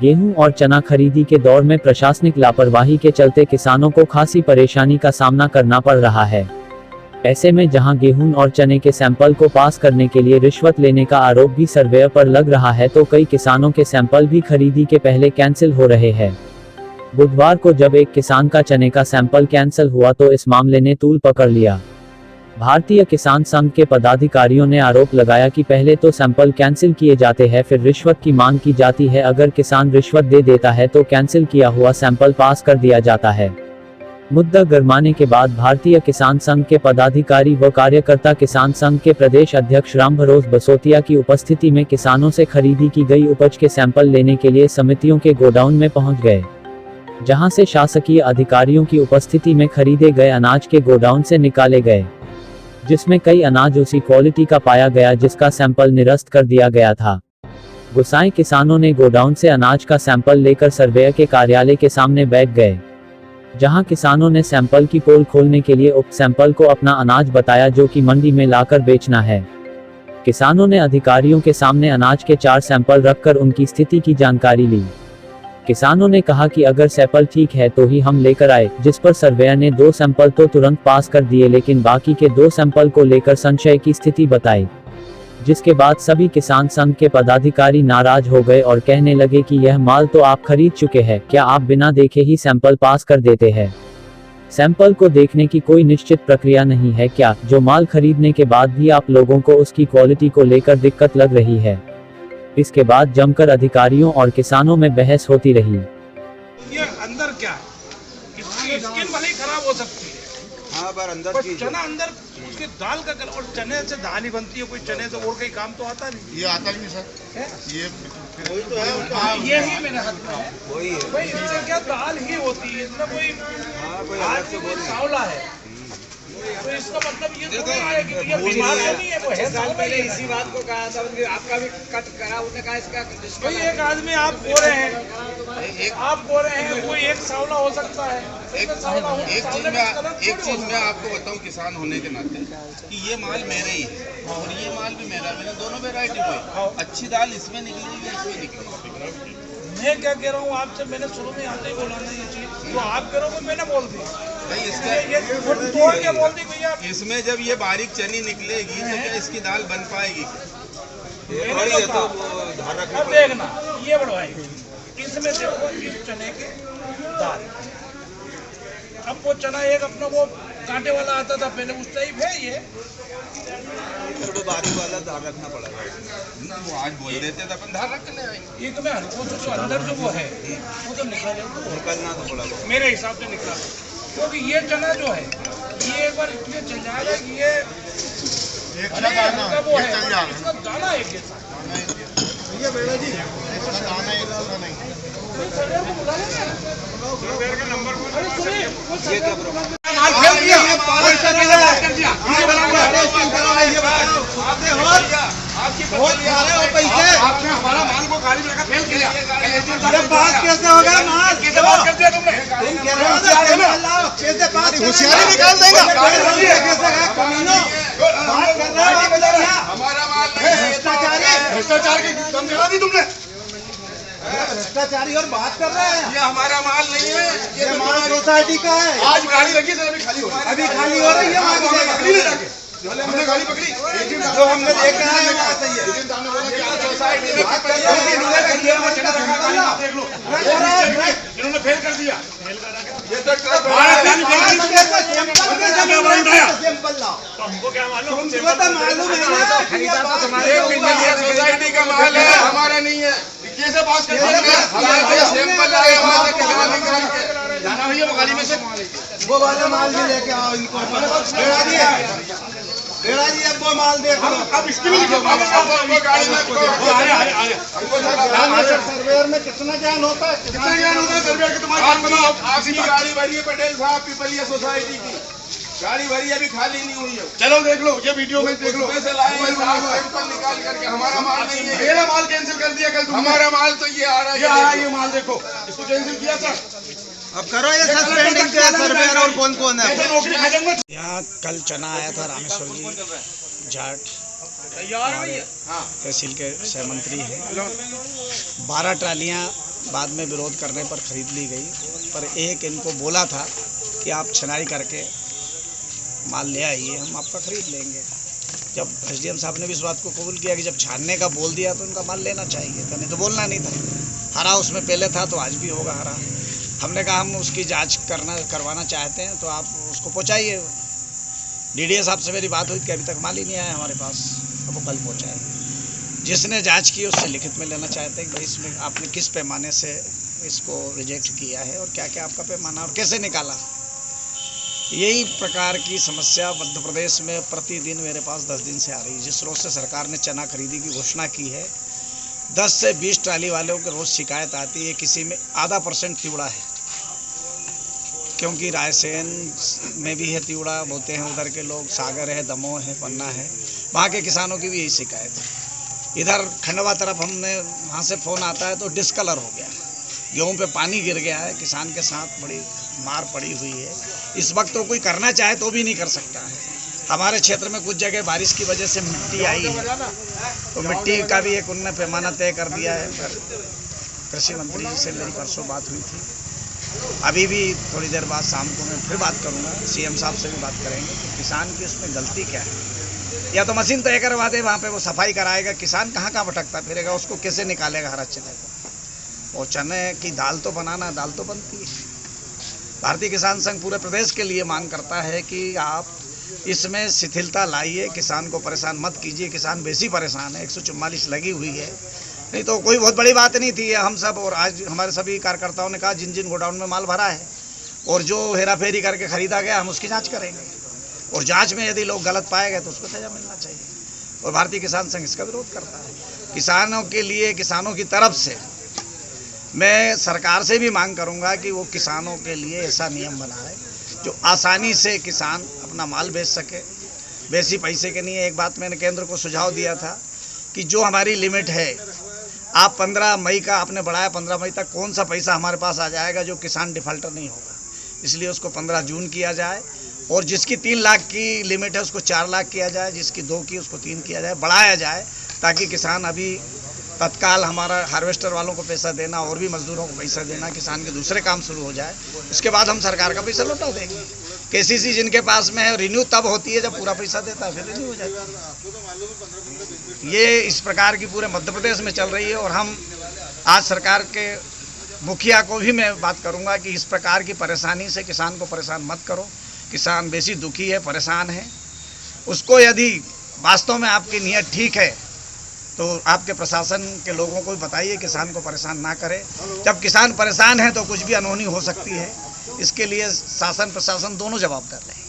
गेहूं और चना खरीदी के दौर में प्रशासनिक लापरवाही के चलते किसानों को खासी परेशानी का सामना करना पड़ रहा है। ऐसे में जहां गेहूं और चने के सैंपल को पास करने के लिए रिश्वत लेने का आरोप भी सर्वेयर पर लग रहा है, तो कई किसानों के सैंपल भी खरीदी के पहले कैंसिल हो रहे हैं। बुधवार को जब एक किसान का चने का सैंपल कैंसिल हुआ तो इस मामले ने तूल पकड़ लिया। भारतीय किसान संघ के पदाधिकारियों ने आरोप लगाया कि पहले तो सैंपल कैंसिल किए जाते हैं, फिर रिश्वत की मांग की जाती है। अगर किसान रिश्वत दे देता है तो कैंसिल किया हुआ सैंपल पास कर दिया जाता है। मुद्दा गरमाने के बाद भारतीय किसान संघ के पदाधिकारी व कार्यकर्ता किसान संघ के प्रदेश अध्यक्ष रामभरोस बसोतिया की उपस्थिति में किसानों से खरीदी की गई उपज के सैंपल लेने के लिए समितियों के गोडाउन में पहुंच गए, जहां से शासकीय अधिकारियों की उपस्थिति में खरीदे गए अनाज के गोडाउन से निकाले गए, जिसमें कई अनाज उसी क्वालिटी का पाया गया जिसका सैंपल निरस्त कर दिया गया था। गुस्साए किसानों ने गोडाउन से अनाज का सैंपल लेकर सर्वेयर के कार्यालय के सामने बैठ गए, जहां किसानों ने सैंपल की पोल खोलने के लिए उप सैंपल को अपना अनाज बताया, जो कि मंडी में लाकर बेचना है। किसानों ने अधिकारियों के सामने अनाज के 4 सैंपल रखकर उनकी स्थिति की जानकारी ली। किसानों ने कहा कि अगर सैंपल ठीक है तो ही हम लेकर आए, जिस पर सर्वेयर ने 2 सैंपल तो तुरंत पास कर दिए, लेकिन बाकी के 2 सैंपल को लेकर संशय की स्थिति बताई, जिसके बाद सभी किसान संघ के पदाधिकारी नाराज हो गए और कहने लगे कि यह माल तो आप खरीद चुके हैं, क्या आप बिना देखे ही सैंपल पास कर देते हैं? सैंपल को देखने की कोई निश्चित प्रक्रिया नहीं है क्या, जो माल खरीदने के बाद भी आप लोगों को उसकी क्वालिटी को लेकर दिक्कत लग रही है? इसके बाद जमकर अधिकारियों और किसानों में बहस होती रही। ये अंदर क्या है, इसकी स्किन भले ही खराब हो सकती है, हाँ, पर अंदर पर की चना अंदर उसके दाल का कलर, और चने से दाल ही बनती है, कोई चने से और कहीं काम तो आता नहीं। ये आता ही नहीं सर, है? ये वही तो है, ये ही मेरे हाथ में है, वही है। भाई इससे क्या दाल ही होती है, इसमें कोई हाँ, कोई अलग से आदमी बोल सांवला है, तो इसका मतलब ये थोड़ी है कि ये बीमार नहीं है, वो है सांवला ही है। इसी बात को कहा था, आपका भी कट करा, उन्होंने कहा इसका भाई एक आदमी आप बोल रहे हैं, आप बोल रहे हैं कोई एक सांवला हो सकता है, एक चीज मैं आपको बताऊं किसान होने के नाते कि ये माल मेरे ही है और ये माल भी मेरा, मैंने दोनों वेरायटी बोई। अच्छी दाल इसमें निकलेगी, इसमें निकलेगी। मैं क्या कह रहा हूँ आपसे, मैंने शुरू में आते ही बोला ना ये चीज, तो आप कह रहे हो मैंने बोल दी भाई ये तोड़ के बोल दी भैया। इसमें जब ये बारीक चनी निकलेगी तो क्या इसकी दाल बन पाएगी? मैंने तो अब देखना ये बढ़वाएगी, इसमें देखो इस चने की दाल, अब वो चना एक अपना वो कांटे वाला आता था पहले, उस टाइप है ये, तो बारीक वाला ध्यान रखना पड़ेगा। वो आज बोल देते तो अपन धार रख के ले आएंगे। एक में हल्को से जो अंदर जो वो है वो तो निकलना तो पड़ेगा मेरे हिसाब से निकला, क्योंकि ये चना जो है ये एक बार इसलिए चल जाएगा कि ये हल्का वो है, इसका दाना एक जैसा। ये बेटा जी ऐसा दाना एक जैसा नहीं, ये क्या प्रॉब्लम? आपने हमारा माल को गाड़ी में फेल किया, बात कैसे होगा? माल कैसे बात कर दिया तुमने? होशियारी निकाल देगा। हमारा माल भ्रष्टाचार की दम दिला दी तुमने। भ्रष्टाचारी और बात कर रहे हैं। ये हमारा माल नहीं है, ये माल सोसाइटी का है। आज गाड़ी लगी तो अभी खाली हो रही है। अभी खाली हो रही है, माल पकड़ी ले जाके, हमने गाड़ी पकड़ी, जो हमने देखा है वो सही है। सोसाइटी में देख लो, इन्होंने फेल कर दिया। हमको क्या मालूम, सोसाइटी का माल है, हमारा नहीं है, कैसे पास कर सैंपल लाए जाना भैया वो गाड़ी में से वो वाला माल भी लेके आओ इनको। बेड़ा जी अब वो माल देखो, अब इसकी भी गाड़ी में सर्वेयर में कितना ज्ञान होता है, कितना ज्ञान होता है सर्वेयर के? तुम्हारी आपकी गाड़ी भरी है पटेल साहब पीपलिया सोसाइटी की गाड़ी भरी अभी खाली नहीं हुई है। चलो देख लो, ये वीडियो में देख लो, पैसे लाए सैंपल निकाल करके। हमारा माल नहीं है, मेरा माल कैंसिल कर दिया कल। हमारा माल तो ये आ रहा है, ये माल देखो, इसको कैंसिल किया सर। अब करो ये सस्पेंडिंग के सर्वेयर और कौन कौन है। नौकरी खा जाऊंगा। यहाँ कल चना आया था रामेश्वर जी जाट, तैयार है तहसील के सहमंत्री हैं। 12 ट्रालियाँ बाद में विरोध करने पर खरीद ली गई। पर एक इनको बोला था कि आप छनाई करके माल ले आइए, हम आपका खरीद लेंगे। जब एसडीएम साहब ने भी इस बात को कबूल किया कि जब छानने का बोल दिया तो उनका माल लेना चाहिए था, नहीं तो बोलना नहीं था। हरा उसमें पहले था तो आज भी होगा हरा। हमने कहा हम उसकी जांच करवाना चाहते हैं तो आप उसको पहुँचाइए। डीडीए साहब से मेरी बात हुई कि अभी तक माल ही नहीं आया हमारे पास, अब वो कल पहुँचाएंगे। जिसने जांच की उससे लिखित में लेना चाहते हैं कि भाई इसमें आपने किस पैमाने से इसको रिजेक्ट किया है और क्या क्या आपका पैमाना और कैसे निकाला। यही प्रकार की समस्या मध्य प्रदेश में प्रतिदिन मेरे पास 10 दिन से आ रही है। जिस रोज से सरकार ने चना खरीदी की घोषणा की है, 10 से 20 ट्राली वालों के रोज शिकायत आती है किसी में आधा % तिवड़ा है, क्योंकि रायसेन में भी है तिवड़ा, बोलते हैं उधर के लोग, सागर है, दमोह है, पन्ना है, वहाँ के किसानों की भी यही शिकायत है। इधर खंडवा तरफ हमने वहाँ से फ़ोन आता है तो डिस्कलर हो गया, गेहूँ पे पानी गिर गया है, किसान के साथ बड़ी मार पड़ी हुई है। इस वक्त तो कोई करना चाहे तो भी नहीं कर सकता है। हमारे क्षेत्र में कुछ जगह बारिश की वजह से मिट्टी आई है, तो मिट्टी का भी एक उन्होंने पैमाना तय कर दिया है। कृषि मंत्री जी से मेरी परसों बात हुई थी, अभी भी थोड़ी देर बाद शाम को मैं फिर बात करूँगा, सीएम साहब से भी बात करेंगे कि किसान की उसमें गलती क्या है। या तो मशीन तय करवा दे, वहाँ पे वो सफाई कराएगा, किसान कहाँ कहाँ भटकता फिरेगा, उसको कैसे निकालेगा हरा चने को। और चने की दाल तो बनाना, दाल तो बनती है। भारतीय किसान संघ पूरे प्रदेश के लिए मांग करता है कि आप इसमें शिथिलता लाइए, किसान को परेशान मत कीजिए। किसान बेसी परेशान है, 144 लगी हुई है, नहीं तो कोई बहुत बड़ी बात नहीं थी। हम सब और आज हमारे सभी कार्यकर्ताओं ने कहा जिन जिन गोडाउन में माल भरा है और जो हेरा फेरी करके खरीदा गया, हम उसकी जाँच करेंगे और जांच में यदि लोग गलत पाए गए तो उसको सजा मिलना चाहिए। और भारतीय किसान संघ इसका विरोध करता है। किसानों के लिए, किसानों की तरफ से मैं सरकार से भी मांग करूंगा कि वो किसानों के लिए ऐसा नियम बनाए जो आसानी से किसान अपना माल बेच सके, बेसी पैसे के नहीं है। एक बात मैंने केंद्र को सुझाव दिया था कि जो हमारी लिमिट है, आप 15 मई का आपने बढ़ाया, 15 मई तक कौन सा पैसा हमारे पास आ जाएगा जो किसान डिफाल्टर नहीं होगा, इसलिए उसको 15 जून किया जाए। और जिसकी 3 लाख की लिमिट है उसको 4 लाख किया जाए, जिसकी 2 की उसको 3 किया जाए, बढ़ाया जाए, ताकि किसान अभी तत्काल हमारा हार्वेस्टर वालों को पैसा देना और भी मजदूरों को पैसा देना, किसान के दूसरे काम शुरू हो जाए। उसके बाद हम सरकार का पैसा लौटा देंगे। केसीसी जिनके पास में है, रिन्यू तब होती है जब पूरा पैसा देता है, फिर रिन्यू हो जाता है। ये इस प्रकार की पूरे मध्य प्रदेश में चल रही है। और हम आज सरकार के मुखिया को भी मैं बात करूँगा कि इस प्रकार की परेशानी से किसान को परेशान मत करो। किसान बेसी दुखी है, परेशान है। उसको यदि वास्तव में आपकी नीयत ठीक है तो आपके प्रशासन के लोगों को भी बताइए, किसान को परेशान ना करें। जब किसान परेशान है तो कुछ भी अनहोनी हो सकती है। इसके लिए शासन प्रशासन दोनों जवाबदार रहें।